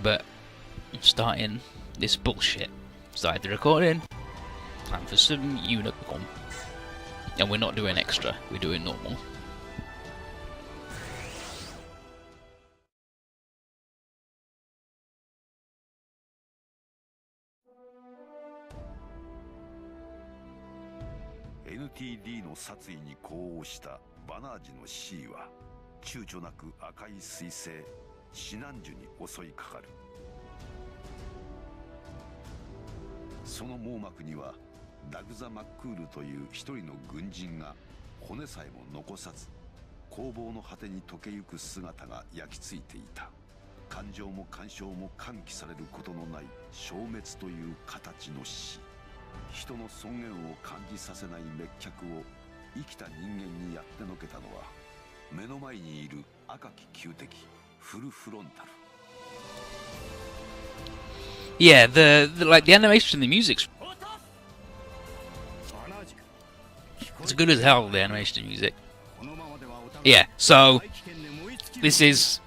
but I'm starting this bullshit. Started the recording. Time for some Unicorn. And we're not doing extra, we're doing normal. NTD の殺意に呼応したバナージの C は躊躇なく赤い彗星シナンジュに襲いかかる。その網膜にはダグザ・マックールという一人の軍人が骨さえも残さず攻防の果てに溶けゆく姿が焼き付いていた。感情も干渉も喚起されることのない消滅という形の死。人の尊厳を感じさせない滅却を生きた人間にやってのけたのは目の前にいる赤き旧敵フルフロンタル。 Yeah, the animation, the music's it's good as hell, the animation and music. Yeah, so this is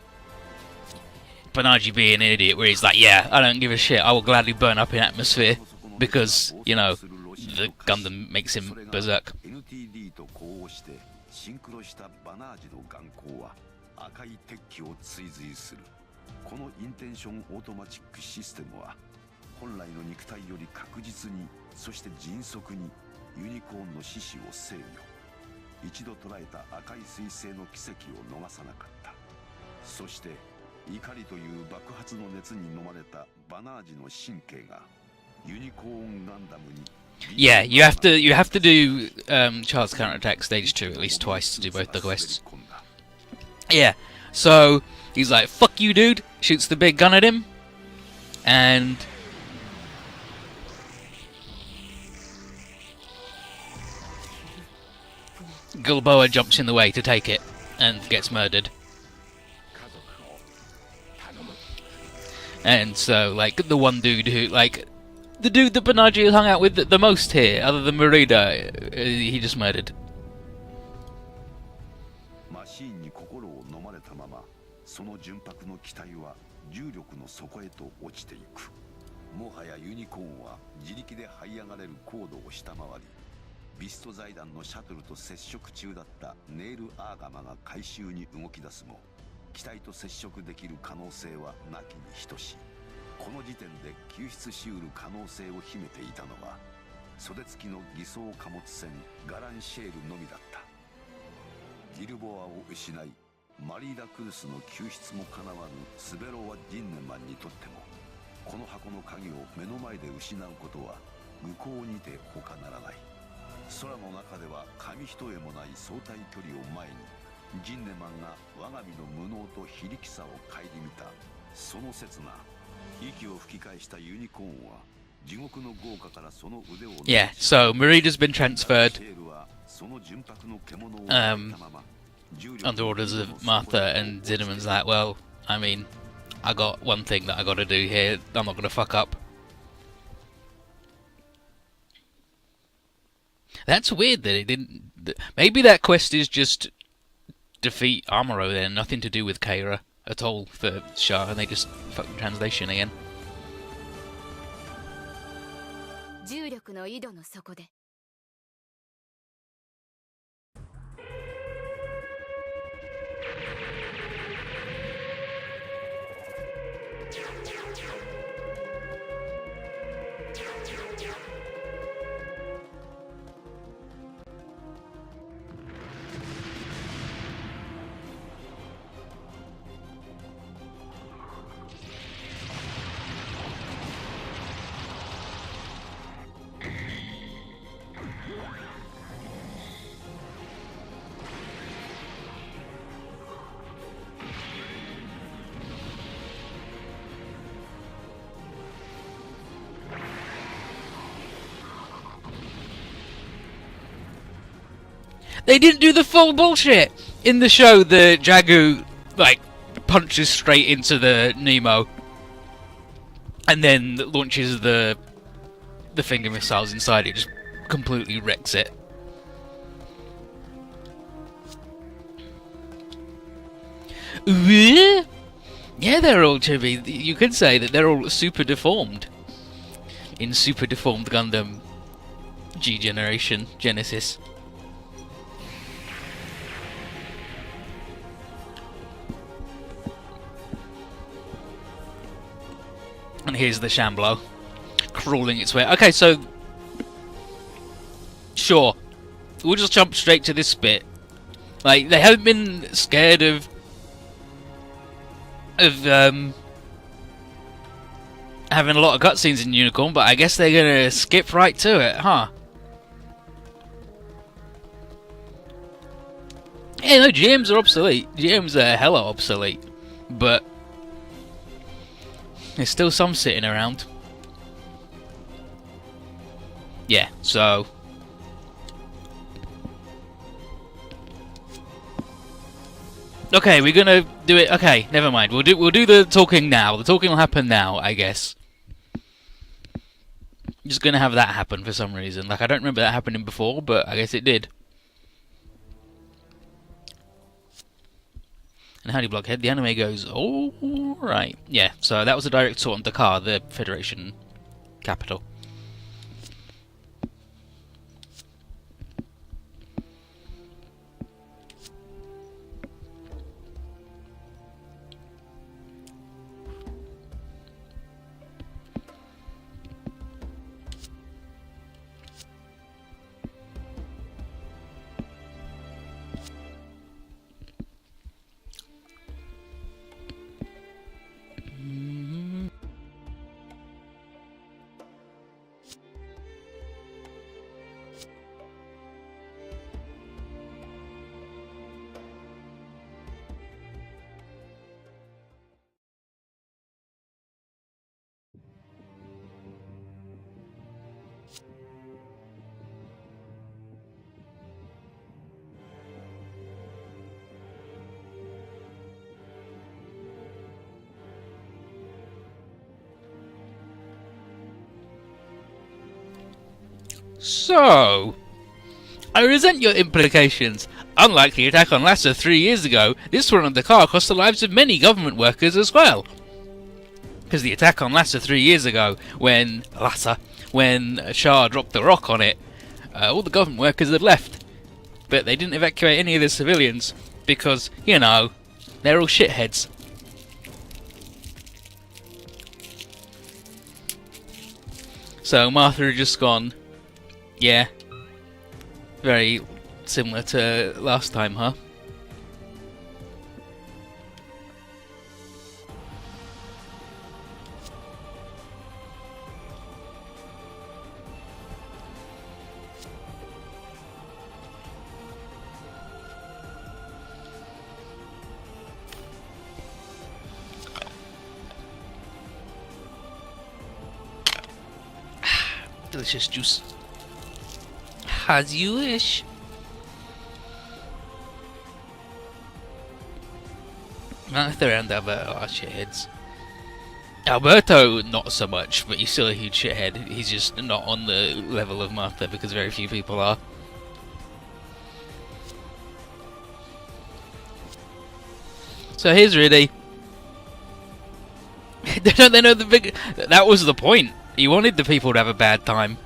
Banaji being an idiot where he's like, yeah, I don't give a shit, I will gladly burn up in atmosphere because, you know, the Gundam makes him berserk. NTD と呼応してシンクロしたバナージの眼光は赤い鉄器を追随する。このインテンションオートマチックシステムは本来の肉体より確実にそして迅速にユニコーンの獅子を制御。一度捉えた赤い彗星の奇跡を逃さなかった。そして怒りという爆発の熱に飲まれたバナージの神経がユニコーンガンダムに。Yeah, you have to do Charles Counterattack Stage 2 at least twice to do both the quests. Yeah, so he's like, fuck you dude, shoots the big gun at him, and Gilboa jumps in the way to take it and gets murdered. And so, like, the one dude who, like, the dude that Banaji hung out with the most here, other than Merida, he just murdered. マシーンに心を飲まれたまま、その純白の機体は重力の底へと落ちていく。もはやユニコーンは自力で這い上がれる高度を下回り、ビスト財団のシャトルと接触中だったネイル・アーガマが回収に動き出すも、機体と接触できる可能性はなきに等しい。この時点で救出しうる可能性を秘めていたのは袖付きの偽装貨物船ガランシェールのみだった。ギルボアを失いマリーダ・クルスの救出もかなわぬスベロワ・ジンネマンにとってもこの箱の鍵を目の前で失うことは愚行にて他ならない。空の中では紙一重もない相対距離を前にジンネマンが我が身の無能と非力さを顧みたその刹那Yeah, so Marida's been transferred under orders of Martha, and Zinneman's like, well, I mean, I got one thing that I gotta do here, I'm not gonna fuck up. That's weird that it didn't... Maybe that quest is just defeat Amuro then, nothing to do with Keira at all for Shah, and they just fucking translation again. 重力の井戸の底で They didn't do the full bullshit! In the show, the Jagu, like, punches straight into the Nemo. And then launches the finger missiles inside it, just completely wrecks it. Yeah, they're all chibi. You could say that they're all super deformed. In Super Deformed Gundam G Generation Genesis. And here's the Shamblo crawling its way. Okay, so sure, we'll just jump straight to this bit. Like, they haven't been scared of having a lot of cutscenes in Unicorn, but I guess they're gonna skip right to it, huh? Yeah, no, GMs are obsolete. GMs are hella obsolete, but there's still some sitting around. Yeah, so okay, we're gonna do it. Okay, never mind. We'll do the talking now. The talking will happen now, I guess. Just gonna have that happen for some reason. Like, I don't remember that happening before, but I guess it did. And howdy, Blockhead. The anime goes, all right. Yeah, so that was a direct assault on Dakar, the Federation capital. So, I resent your implications. Unlike the attack on Lhasa 3 years ago, this one on Dakar cost the lives of many government workers as well. Because the attack on Lhasa 3 years ago, when Shah dropped the rock on it, all the government workers had left. But they didn't evacuate any of the civilians, because, you know, they're all shitheads. So Martha had just gone, yeah, very similar to last time, huh? Delicious juice. As you wish. Martha and Alberto are shitheads. Alberto, not so much, but he's still a huge shithead. He's just not on the level of Martha because very few people are. So here's Rudy. They know the big. That was the point. He wanted the people to have a bad time.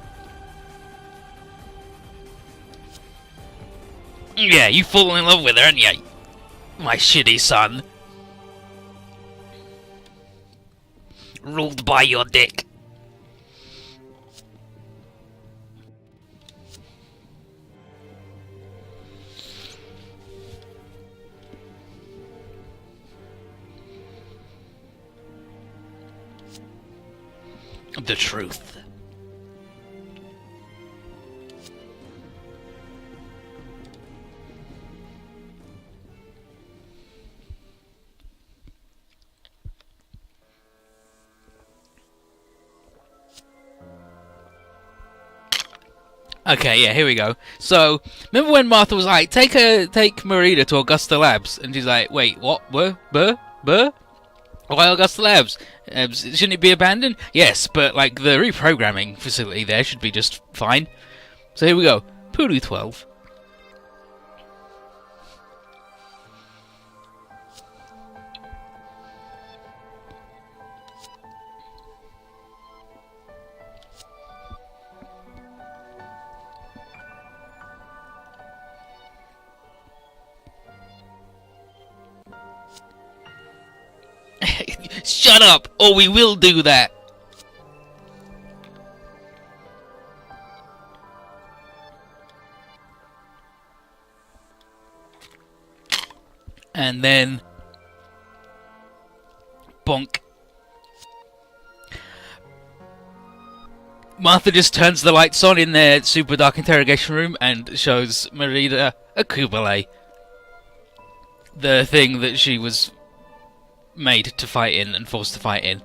Yeah, you fall in love with her, aren't you? My shitty son. Ruled by your dick. The truth. Okay, yeah, here we go. So, remember when Martha was like, take Marita to Augusta Labs? And she's like, wait, what? Why Augusta Labs? Shouldn't it be abandoned? Yes, but, like, the reprogramming facility there should be just fine. So here we go. Puru 12. Shut up, or we will do that. And then bonk. Martha just turns the lights on in their super dark interrogation room and shows Merida a Kubale. The thing that she was made to fight in and forced to fight in.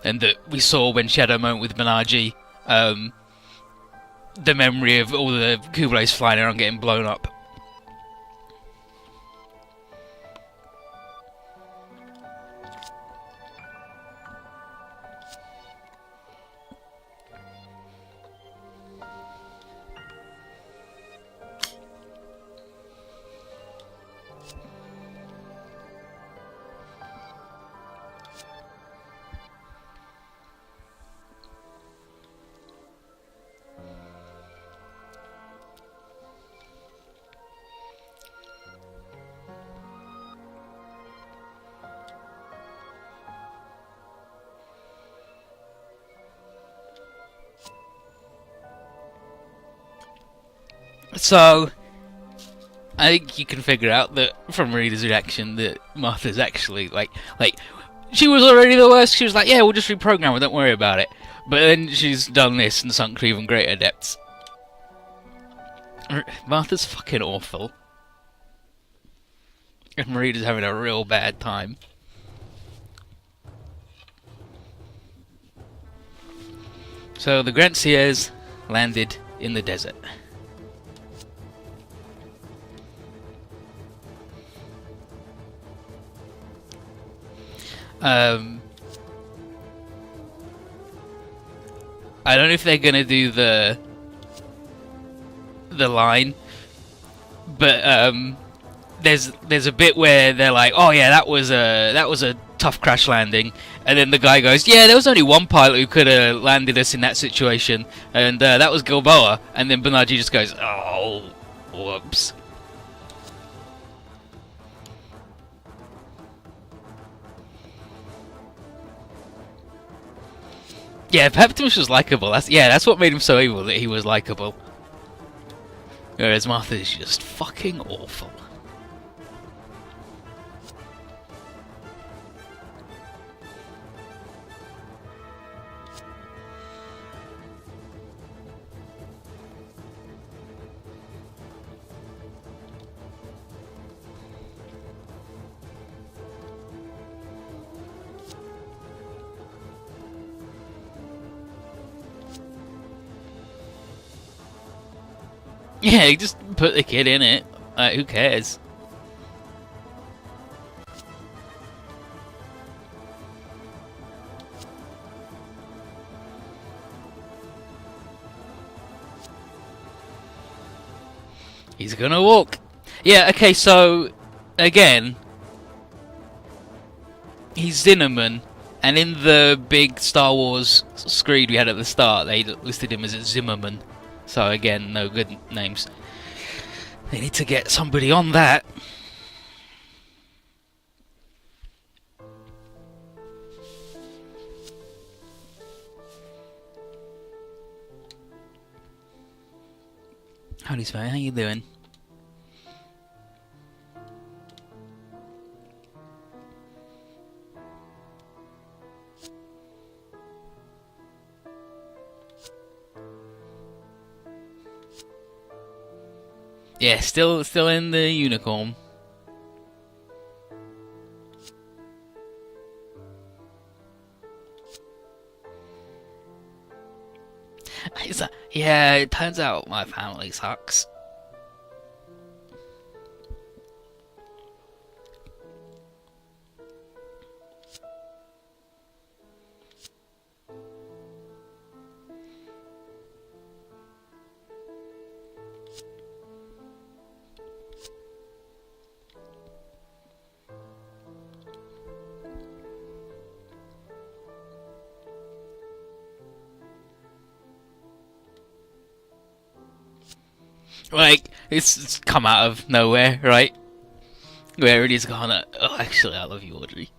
And that we saw when she had a moment with Banaji. The memory of all the Kubales flying around getting blown up. So, I think you can figure out that from Marida's reaction that Martha's actually like she was already the worst. She was like, yeah, we'll just reprogram her, don't worry about it. But then she's done this and sunk to even greater depths. Martha's fucking awful. And Marida's having a real bad time. So the Granciers landed in the desert. I don't know if they're gonna do the line, but there's a bit where they're like, oh yeah, that was a tough crash landing, and then the guy goes, yeah, there was only one pilot who could have landed us in that situation, and that was Gilboa, and then Banaji just goes, oh, whoops. Yeah, Peptimus was likable. That's what made him so evil, that he was likable. Whereas Martha is just fucking awful. Yeah, just put the kid in it. Who cares? He's gonna walk. Yeah, okay, so again, he's Zinnerman, and in the big Star Wars screed we had at the start, they listed him as Zimmerman. So again, no good names. They need to get somebody on that. Howdy, Spy. How you doing? Yeah, still in the Unicorn. Yeah, it turns out my family sucks. Like, it's come out of nowhere, right? Where it is gone, oh, actually, I love you, Audrey.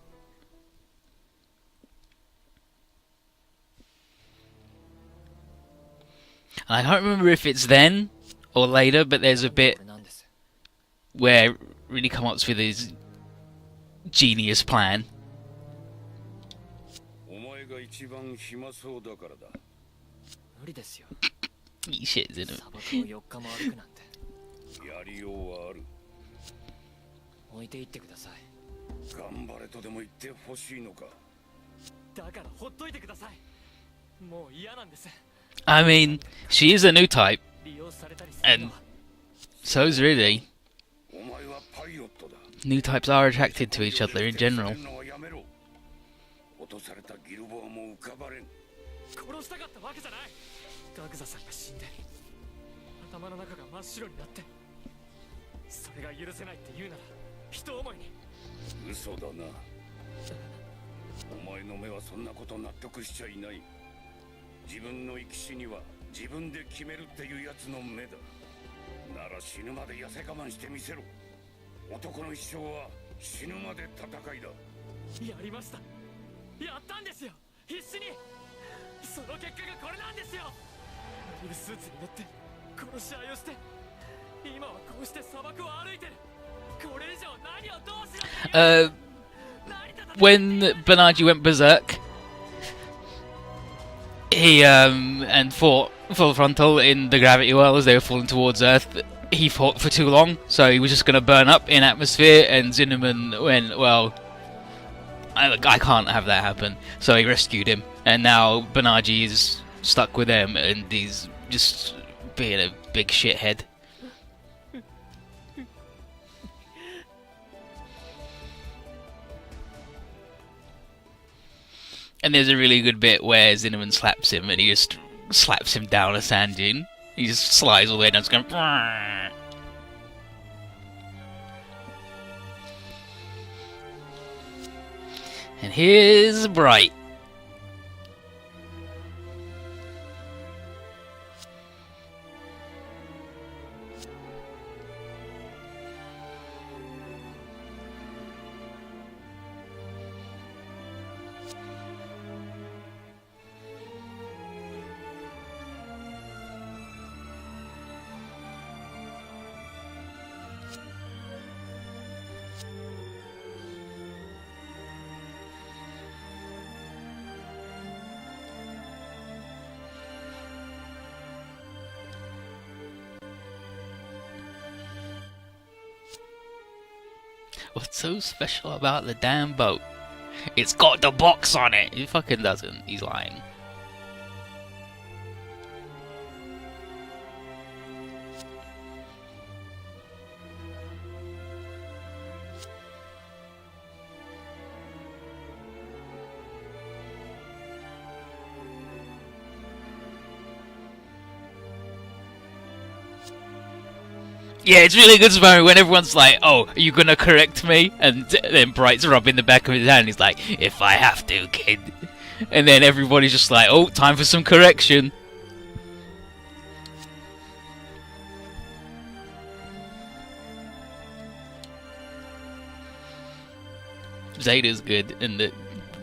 And I can't remember if it's then or later, but there's a bit where really come up with his genius plan. お前が一番暇そうだからだ。無理ですよ。 Eat shit, isn't it? 砂漠を4日も歩くなんて。やりようはある。置いていってください。頑張れとでも言ってほしいのか。だからほっといてください。もう嫌なんです。 I mean, she is a new type, 利用されたりする and のは so is Ridley. お前はパイロットだ。 New types are attracted to each other in general. 落とされたギルボアも浮かばれん。殺したかったわけじゃない。ガグザさんが死んで頭の中が真っ白になって、それが許せないって言うなら人思いに。嘘だな。お前の目はそんなこと納得しちゃいない。自分の生き死には自分で決めるっていうやつの目だ。なら死ぬまで痩せ我慢してみせろ。男の一生は死ぬまで戦いだ。やりました。やったんですよ。必死に。その結果がこれなんですよ。モビルスーツに乗って殺し合いをして、今はこうして砂漠を歩いてる。これ以上何をどうしろって。When Bernardi went berserk, he and fought full frontal in the gravity well as they were falling towards Earth. He fought for too long, so he was just going to burn up in atmosphere, and Zinnemann went, well, I can't have that happen, so he rescued him, and now Bernardi is stuck with him, and he's just being a big shithead. And there's a really good bit where Zinnemann slaps him, and he just slaps him down a sand dune. He just slides all the way down, just going. Brrr. And here's Bright. What's so special about the damn boat? It's got the box on it! It fucking doesn't. He's lying. Yeah, it's really good sparring when everyone's like, oh, are you gonna correct me? And then Bright's rubbing the back of his hand, he's like, if I have to, kid. And then everybody's just like, oh, time for some correction. Zeta's good, and the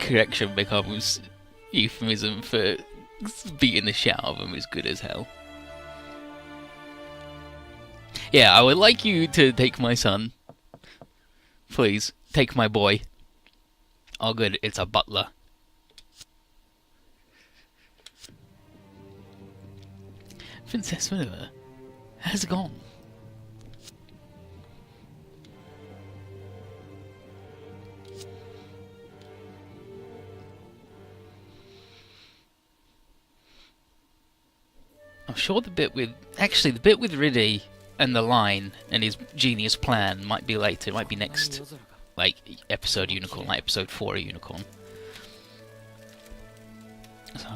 correction becomes euphemism for beating the shit out of him is good as hell. Yeah, I would like you to take my son. Please, take my boy. Oh good, it's a butler. Princess Minerva has gone. I'm sure the bit with... Actually, the bit with Riddy and the line and his genius plan might be later. It might be next, like, episode Unicorn, like episode 4 of Unicorn. So...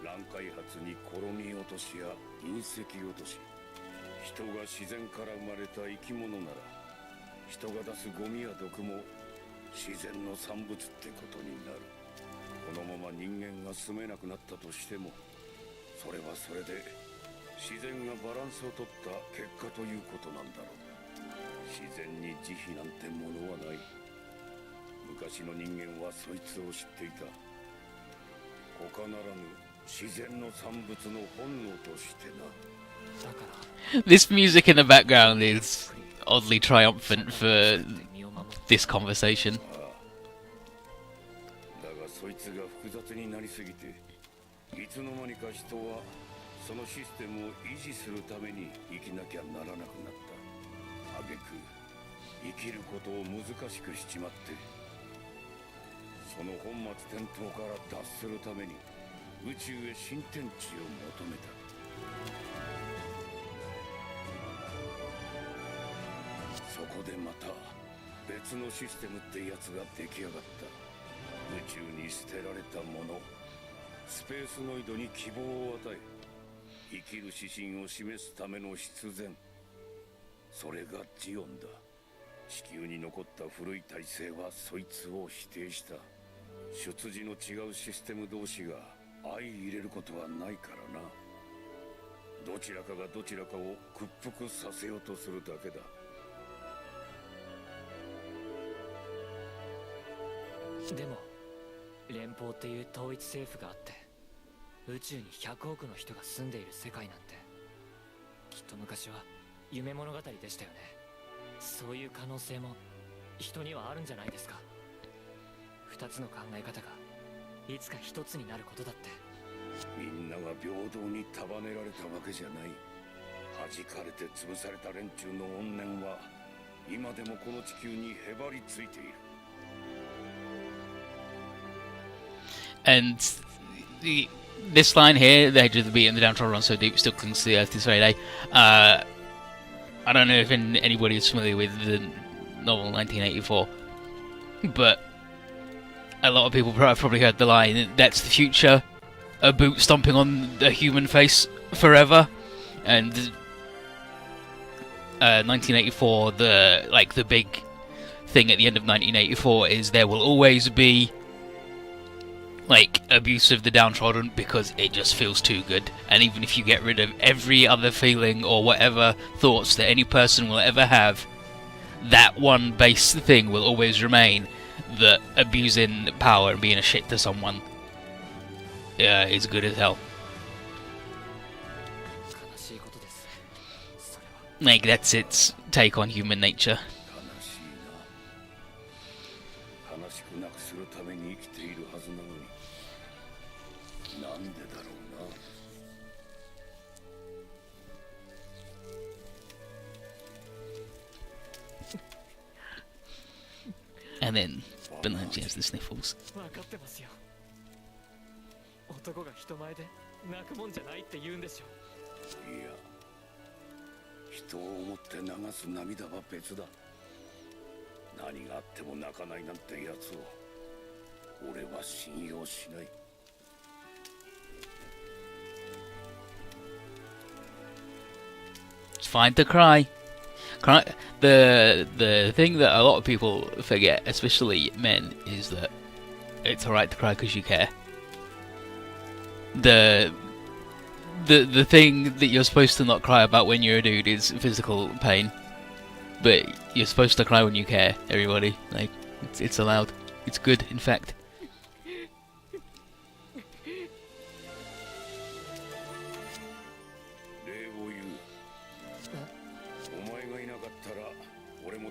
乱開発にコロニー落としや隕石落とし、人が自然から生まれた生き物なら人が出すゴミや毒も自然の産物ってことになる。このまま人間が住めなくなったとしても、それはそれで自然がバランスをとった結果ということなんだろう。自然に慈悲なんてものはない。昔の人間はそいつを知っていた。他ならぬ自然の産物の本能としてな。だから This music in the background is oddly triumphant for this conversation. だがそいつが複雑になりすぎて、いつの間にか人はそのシステムを維持するために生きなきゃならなくなった。挙句生きることを難しくしちまって、その本末転倒から脱するために宇宙へ新天地を求めた。そこでまた別のシステムってやつが出来上がった。宇宙に捨てられたもの、スペースノイドに希望を与え、生きる指針を示すための必然、それがジオンだ。地球に残った古い体制はそいつを否定した。出自の違うシステム同士が相入れることはないからな。どちらかがどちらかを屈服させようとするだけだ。でも連邦っていう統一政府があって、宇宙に100億の人が住んでいる世界なんて、きっと昔は夢物語でしたよね。そういう可能性も人にはあるんじゃないですか。二つの考え方がいつか一つになることだって。みんなが平等に束ねられたわけじゃない。弾かれて潰された連中の怨念は今でもこの地球にへばりついている。And this line here, the edge of the beat and the downtrodden run so deep, still clings to the earth this very day. I don't know if anybody is familiar with the novel 1984, but a lot of people have probably heard the line, "That's the future, a boot stomping on a human face forever." And 1984, the big thing at the end of 1984 is there will always be abuse of the downtrodden because it just feels too good, and even if you get rid of every other feeling or whatever thoughts that any person will ever have, that one base thing will always remain, that abusing power and being a shit to someone is good as hell. That's its take on human nature. 悲しくなくするために生きているはずなのに、なんでだろうな。And then Benanji has the sniffles. 分かってますよ。男が人前で泣くもんじゃないって言うんでしょ。いや、人を思って流す涙は別だ。何があっても泣かないなんてやつを俺は信用しない。It's fine to cry. The thing that a lot of people forget, especially men, is that it's alright to cry because you care. The thing that you're supposed to not cry about when you're a dude is physical pain, but you're supposed to cry when you care. Everybody, it's allowed. It's good, in fact.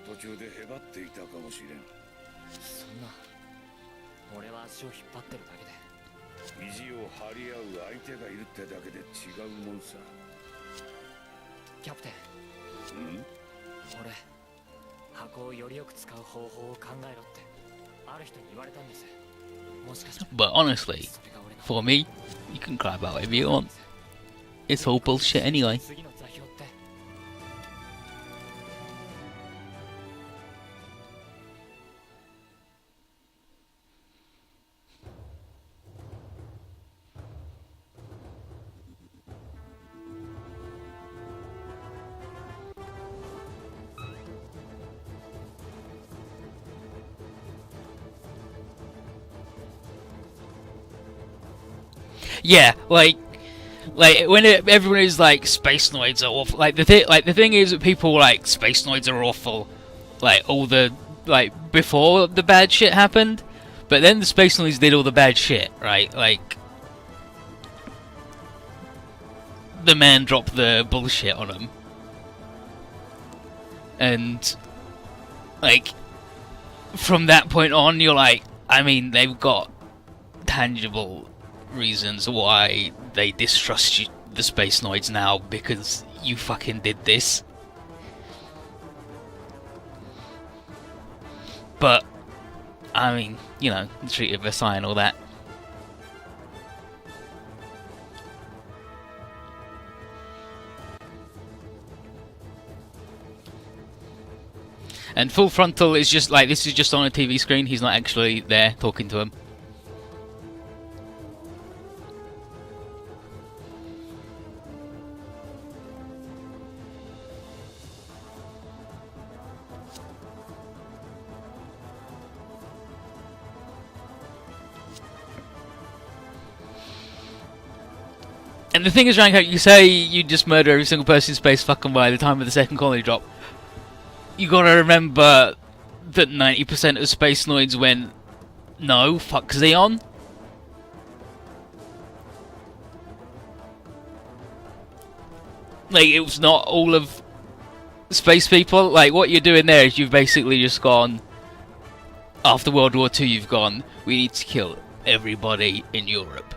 途中でへばっていたかもしれん。そんな、俺は足を引っ張ってるだけで。意地を張り合う相手がいるってだけで違うもんさ。キャプテン。俺、箱をよりよく使う方法を考えろってある人に言われたんです。もしかして。But honestly, for me, you can cry about whatever you want. It's all bullshit anyway. Yeah, like when everyone is like space noids are awful. Like the thing is that people like space noids are awful. Like all the before the bad shit happened, but then the space noids did all the bad shit, right? Like the man dropped the bullshit on them, and like from that point on, you're like, I mean, they've got tangible reasons why they distrust you, the space noids now, because you fucking did this. But I mean, you know, the Treaty of Versailles and all that. And Full Frontal is just like, this is just on a TV screen, he's not actually there talking to him. And the thing is, Ranko, you say you just murder every single person in space fucking by the time of the second colony drop. You gotta remember that 90% of space noids went, no, fuck Xeon. Like, it was not all of space people. Like, what you're doing there is you've basically just gone, after World War II, you've gone, we need to kill everybody in Europe.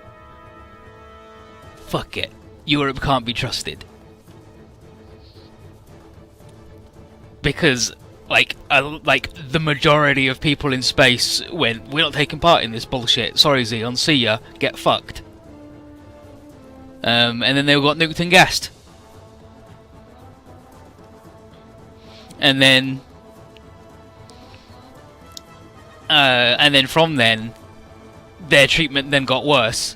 Fuck it. Europe can't be trusted. Because, like the majority of people in space went, we're not taking part in this bullshit. Sorry, Xeon, see ya. Get fucked. And then they all got nuked and gassed. And then from then, their treatment then got worse.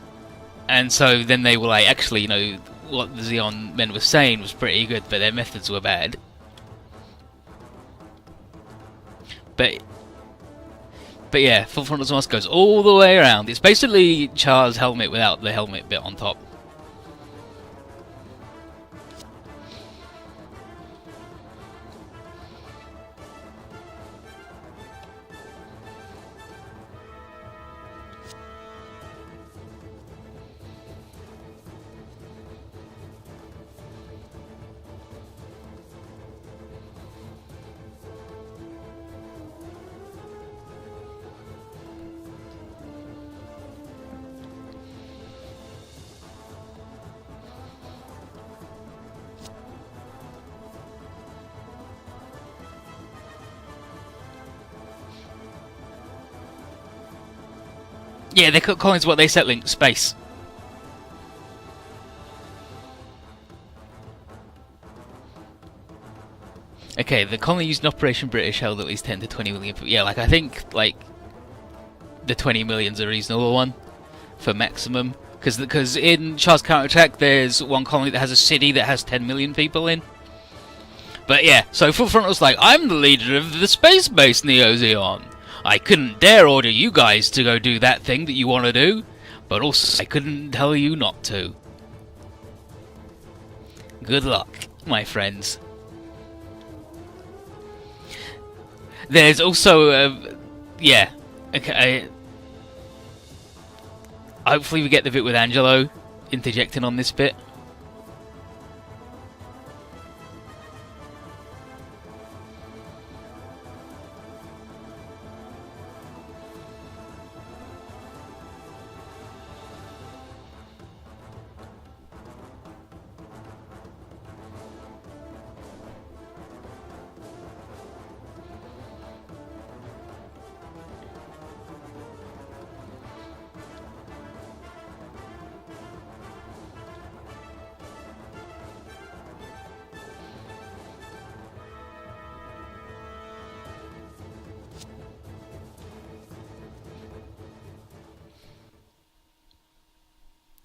And so then they were like, actually, you know, what the Xeon men were saying was pretty good, but their methods were bad. But yeah, Full Frontal's mask goes all the way around. It's basically Char's helmet without the helmet bit on top. Yeah, they cut coins what they settling space. Okay, the colony used in Operation British held at least 10 to 20 million people. Yeah, like I think like the 20 million's a reasonable one for maximum, because in Char's counterattack there's one colony that has a city that has 10 million people in. But yeah, so Full Frontal's like, I'm the leader of the space-based Neo-Zeon. I couldn't dare order you guys to go do that thing that you want to do, but also I couldn't tell you not to. Good luck, my friends. There's also, yeah, okay, hopefully we get the bit with Angelo interjecting on this bit.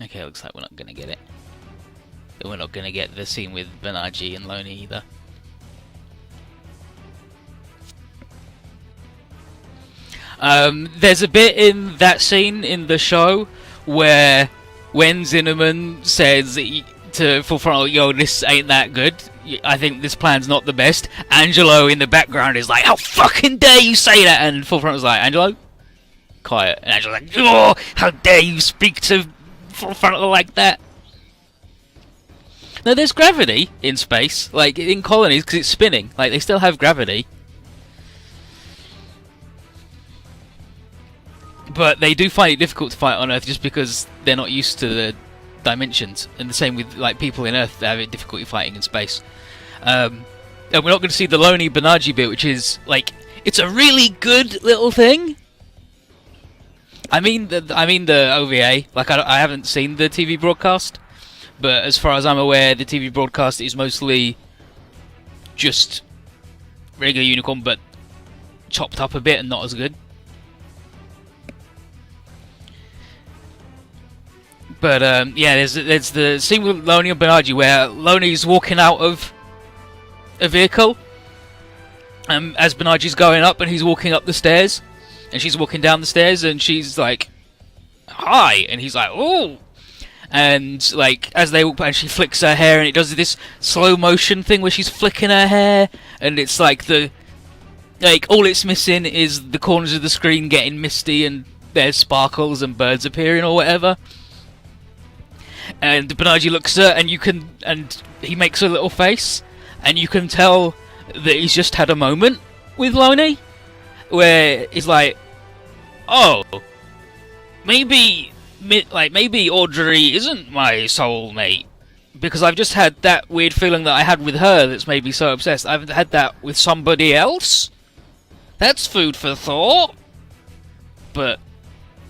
Okay, looks like we're not gonna get it. We're not gonna get the scene with Benaji and Loney either. There's a bit in that scene in the show where when Zinnemann says to Full Frontal, yo, this ain't that good, I think this plan's not the best, Angelo in the background is like, how fucking dare you say that? And Full Frontal's like, Angelo? Quiet. And Angelo's like, oh, how dare you speak to Full Frontal like that? No, there's gravity in space, like in colonies, because it's spinning. Like, they still have gravity. But they do find it difficult to fight on Earth just because they're not used to the dimensions. And the same with like people in Earth, they have difficulty fighting in space. And we're not going to see the Loney Banaji bit, which is like, it's a really good little thing. I mean the OVA. Like, I haven't seen the TV broadcast, but as far as I'm aware, the TV broadcast is mostly just regular Unicorn, but chopped up a bit and not as good. But yeah, there's the scene with Loney and Banaji where Loney's walking out of a vehicle, as Banaji's going up, and he's walking up the stairs, and she's walking down the stairs, and she's like, "Hi," and he's like, "Oh," and like as they walk by, and she flicks her hair, and it does this slow motion thing where she's flicking her hair, and it's like all it's missing is the corners of the screen getting misty, and there's sparkles and birds appearing or whatever. And Banaji looks at her, and he makes a little face, and you can tell that he's just had a moment with Loney, where he's like, "Oh, maybe Audrey isn't my soulmate, because I've just had that weird feeling that I had with her that's made me so obsessed. I've had that with somebody else. That's food for thought." But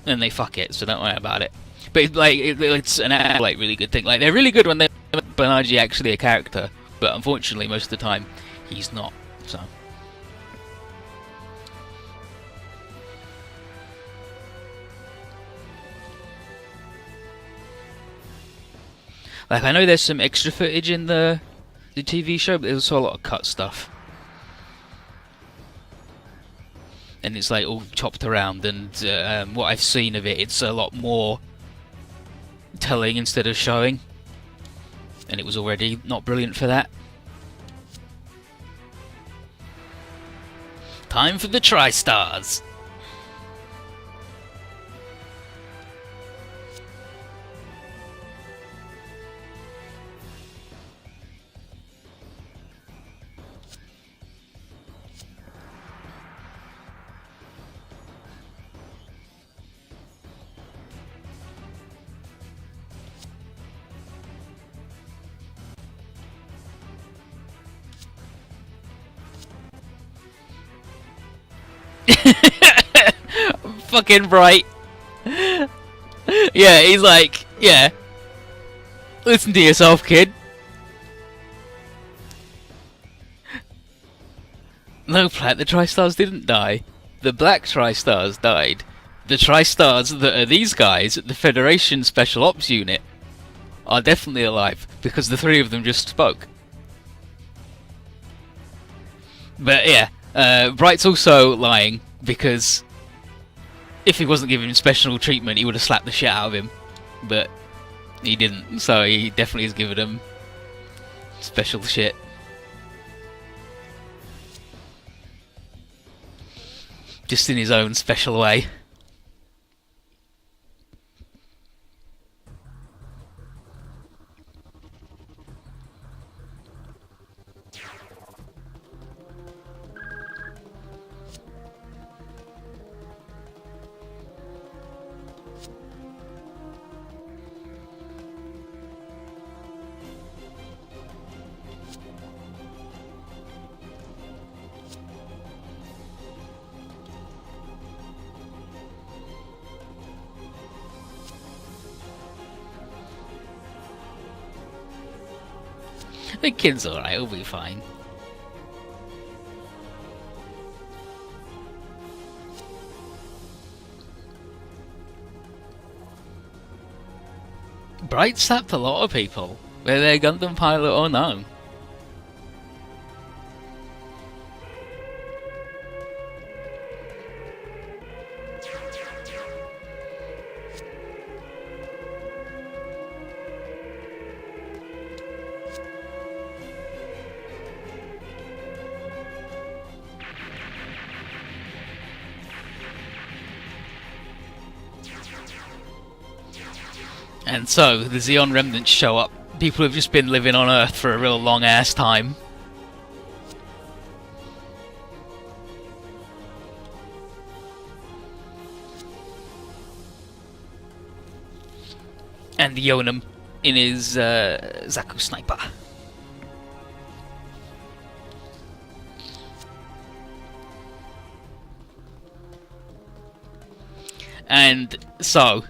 then they fuck it, so don't worry about it. But like it's an really good thing. Like, they're really good when they make Banaji actually a character, but unfortunately most of the time he's not. So like, I know there's some extra footage in the TV show, but there's also a lot of cut stuff. And it's like all chopped around, and what I've seen of it, it's a lot more telling instead of showing, and it was already not brilliant for that. Time for the Tri-Stars. Fucking Bright. Yeah, he's like, yeah, listen to yourself, kid. No, Platt, the Tri-Stars didn't die. The Black Tri-Stars died. The Tri-Stars that are these guys at the Federation Special Ops Unit are definitely alive, because the three of them just spoke. But yeah, Bright's also lying, because if he wasn't giving him special treatment, he would have slapped the shit out of him. But he didn't, so he definitely has given him special shit. Just in his own special way. The kid's alright, he'll be fine. Bright slapped a lot of people, whether they're Gundam pilot or no. And so the Xeon remnants show up. People have just been living on Earth for a real long ass time. And Yonam in his Zaku sniper. And so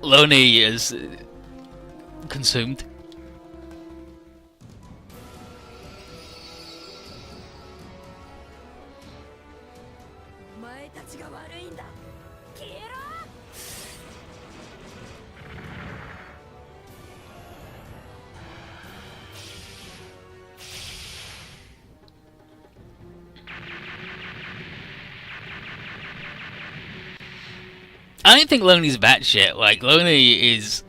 Loni is consumed. I don't think Loni's batshit. Like, Loni is...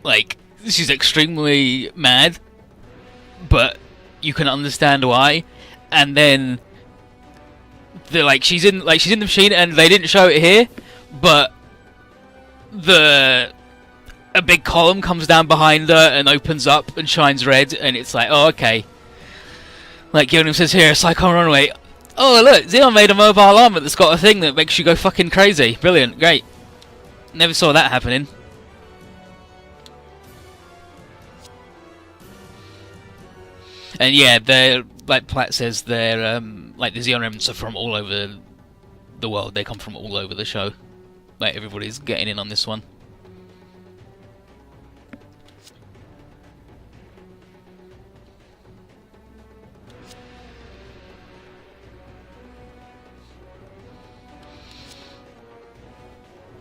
like, she's extremely mad, but you can understand why. And then... they're like, she's in the machine, and they didn't show it here, but... a big column comes down behind her and opens up and shines red, and it's like, oh, okay. Like, Yonam says here, Psychon Runaway... oh look, Xeon made a mobile armor that's got a thing that makes you go fucking crazy. Brilliant, great. Never saw that happening. And yeah, they're, like Platt says, they're, like the Xeon remnants are from all over the world. They come from all over the show. Like, everybody's getting in on this one.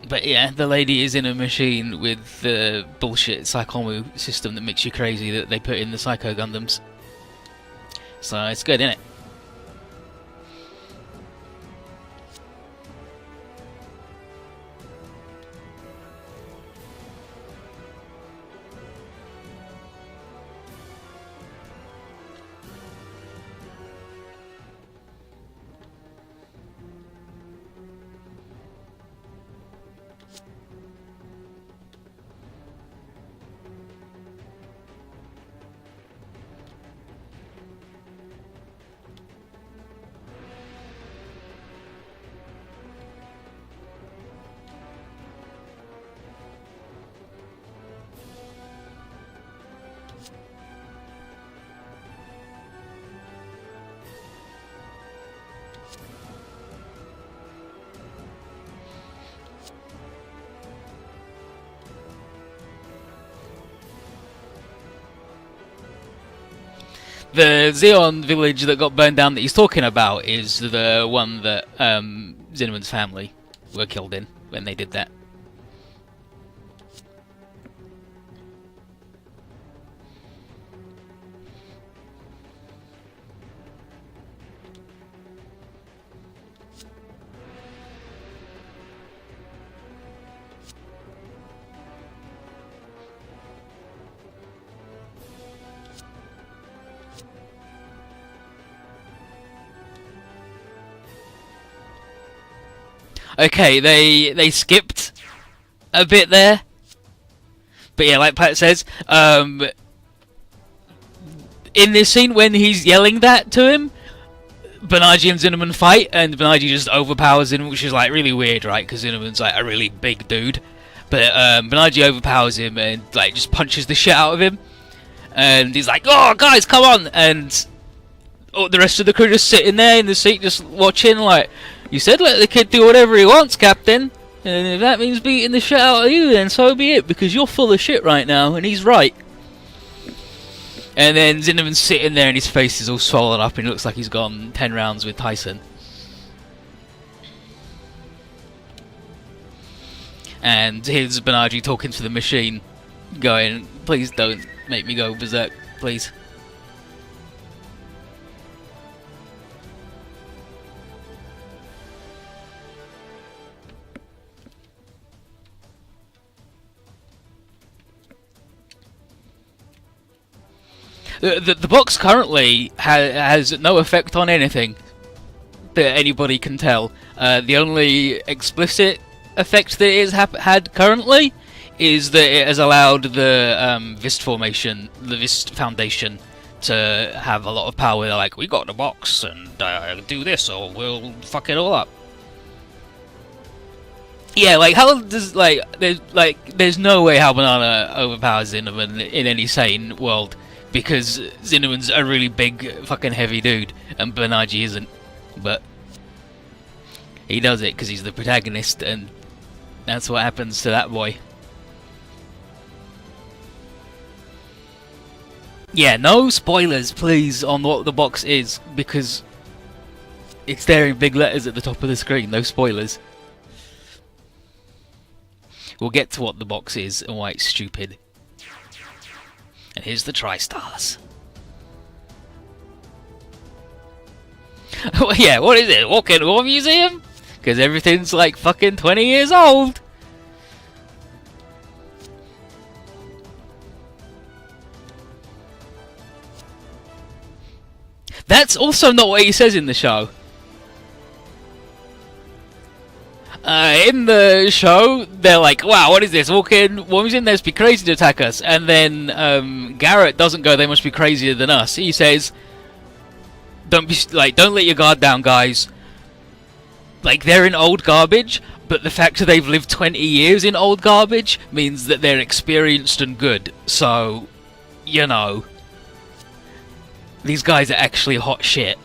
But yeah, the lady is in a machine with the bullshit Psychomu system that makes you crazy that they put in the Psycho Gundams. So it's good, isn't it? The Xeon village that got burned down that he's talking about is the one that Zinneman's family were killed in when they did that. Okay, they skipped a bit there, but yeah, like Pat says, in this scene when he's yelling that to him, Banaji and Zinneman fight, and Banaji just overpowers him, which is like really weird, right? Because Zinneman's like a really big dude, but Banaji overpowers him and like just punches the shit out of him, and he's like, "Oh, guys, come on!" And the rest of the crew just sitting there in the seat, just watching, like. You said let the kid do whatever he wants, Captain. And if that means beating the shit out of you, then so be it, because you're full of shit right now, and he's right. And then Zinneman's sitting there and his face is all swollen up and he looks like he's gone 10 rounds with Tyson. And here's Banaji talking to the machine, going, please don't make me go berserk, please. The box currently has no effect on anything that anybody can tell. The only explicit effect that it has had currently is that it has allowed the Vist formation, the Vist Foundation, to have a lot of power. They're like, we got the box and do this or we'll fuck it all up. Yeah, like how does there's no way how Banana overpowers Zinneman in any sane world, because Zinneman's a really big fucking heavy dude and Banaji isn't, but he does it because he's the protagonist and that's what happens to that boy. Yeah, no spoilers, please, on what the box is, because it's there in big letters at the top of the screen. No spoilers. We'll get to what the box is and why it's stupid. And here's the TriStars. Yeah, what is it? Walk in War Museum? Because everything's like fucking 20 years old. That's also not what he says in the show. In the show, they're like, wow, what is this? Walk in, War Museum, they must be crazy to attack us. And then Garrett doesn't go, they must be crazier than us. He says, don't let your guard down, guys. Like, they're in old garbage, but the fact that they've lived 20 years in old garbage means that they're experienced and good. So, you know, these guys are actually hot shit.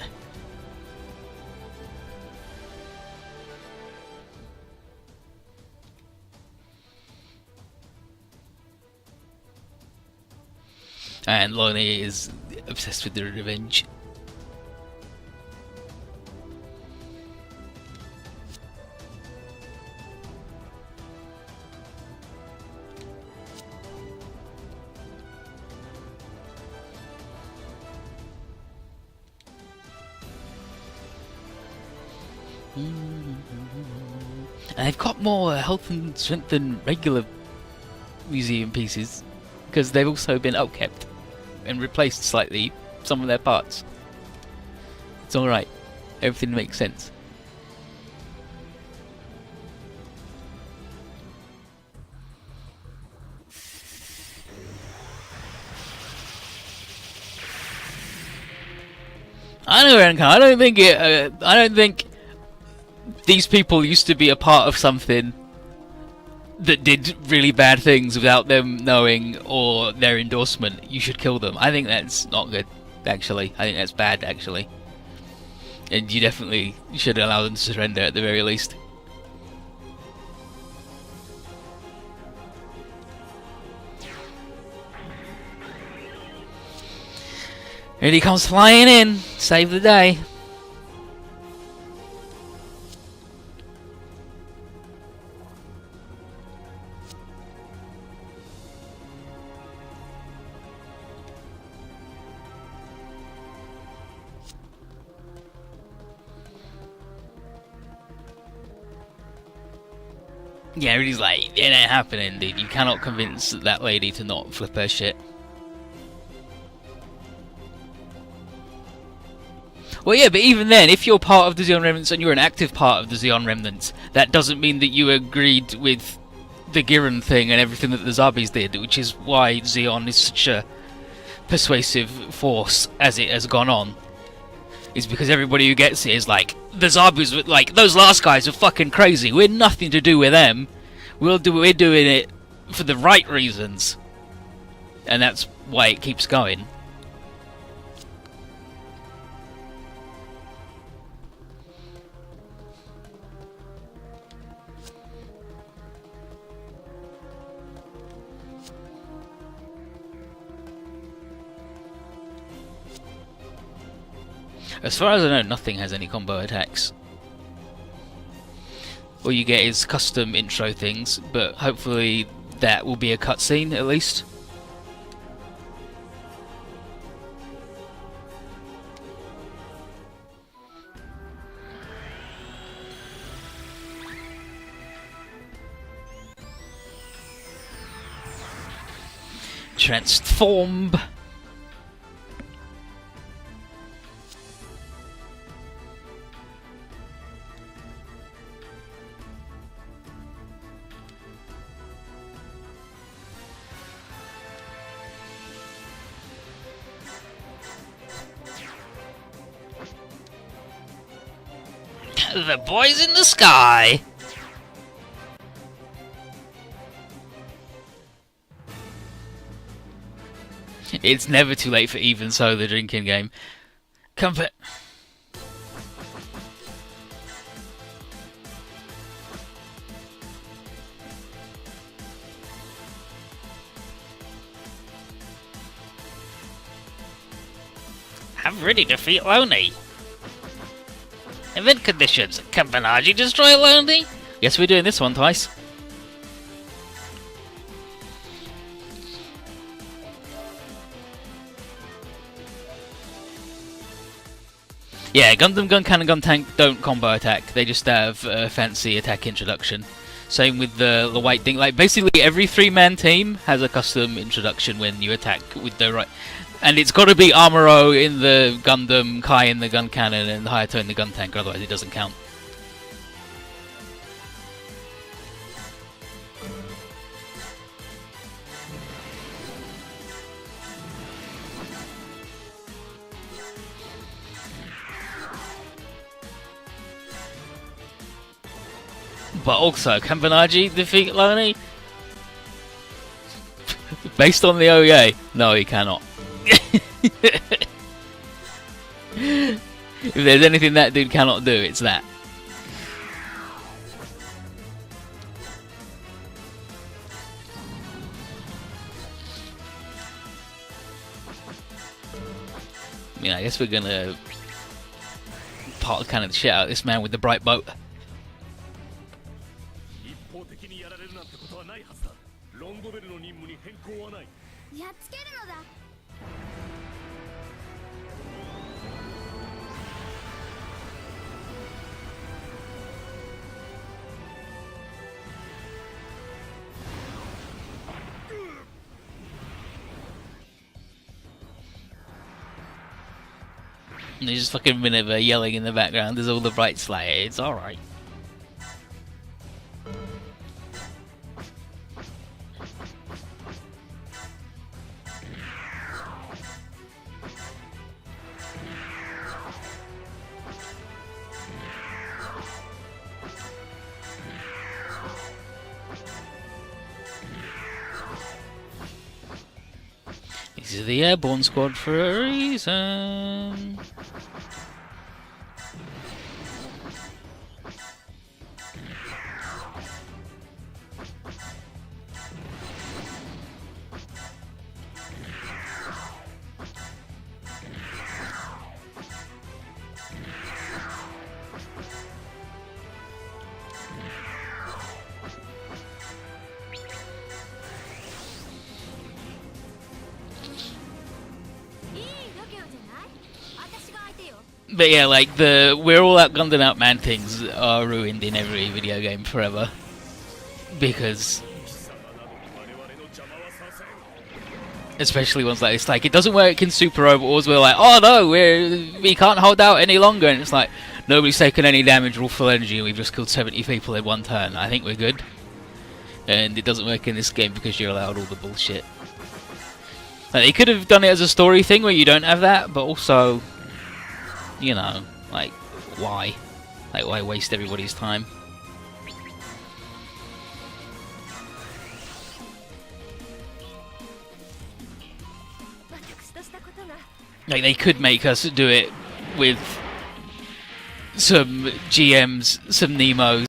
And Lonnie is obsessed with the revenge. And they've got more health and strength than regular museum pieces, because they've also been upkept and replaced slightly some of their parts. It's alright. Everything makes sense. I know, Renka. I don't think these people used to be a part of something that did really bad things without them knowing or their endorsement. You should kill them. I think that's not good, actually. I think that's bad, actually. And you definitely should allow them to surrender at the very least. And he comes flying in, save the day. Yeah, he's like, it ain't happening, dude. You cannot convince that lady to not flip her shit. Well, yeah, but even then, if you're part of the Xeon Remnants and you're an active part of the Xeon Remnants, that doesn't mean that you agreed with the Giran thing and everything that the Zabis did, which is why Xeon is such a persuasive force as it has gone on. Is because everybody who gets it is like, the Zabis, like, those last guys are fucking crazy. We're nothing to do with them. We're doing it for the right reasons. And that's why it keeps going. As far as I know, nothing has any combo attacks. All you get is custom intro things, but hopefully that will be a cutscene at least. Transform. The boys in the sky! It's never too late for even so, the drinking game. Comfort. I'm ready to defeat Lonely. Event conditions. Can Banaji destroy Lonely? Yes, we're doing this one twice. Yeah, Gundam, Gun Cannon, Gun Tank don't combo attack. They just have fancy attack introduction. Same with the white thing. Like, basically every 3-man team has a custom introduction when you attack with the right... And it's got to be Amuro in the Gundam, Kai in the Gun Cannon, and Hayato in the Gun Tank, otherwise it doesn't count. But also, can Banaji defeat Lonely? Based on the OEA? No, he cannot. If there's anything that dude cannot do, it's that. I mean, I guess we're gonna part cannon the shit out of this man with the bright boat. And there's just fucking Minerva yelling in the background. There's all the brights like, it's alright. This is the Airborne Squad for a reason. But yeah, like the we're all out Gundam out man things are ruined in every video game forever. Because especially ones like this, like it doesn't work in Super Overalls, we're like, oh no, we can't hold out any longer, and it's like nobody's taken any damage, we're all full energy and we've just killed 70 people in one turn. I think we're good. And it doesn't work in this game because you're allowed all the bullshit. Like, they could have done it as a story thing where you don't have that, but also, you know, like, why? Like, why waste everybody's time? Like, they could make us do it with some GMs, some Nemos.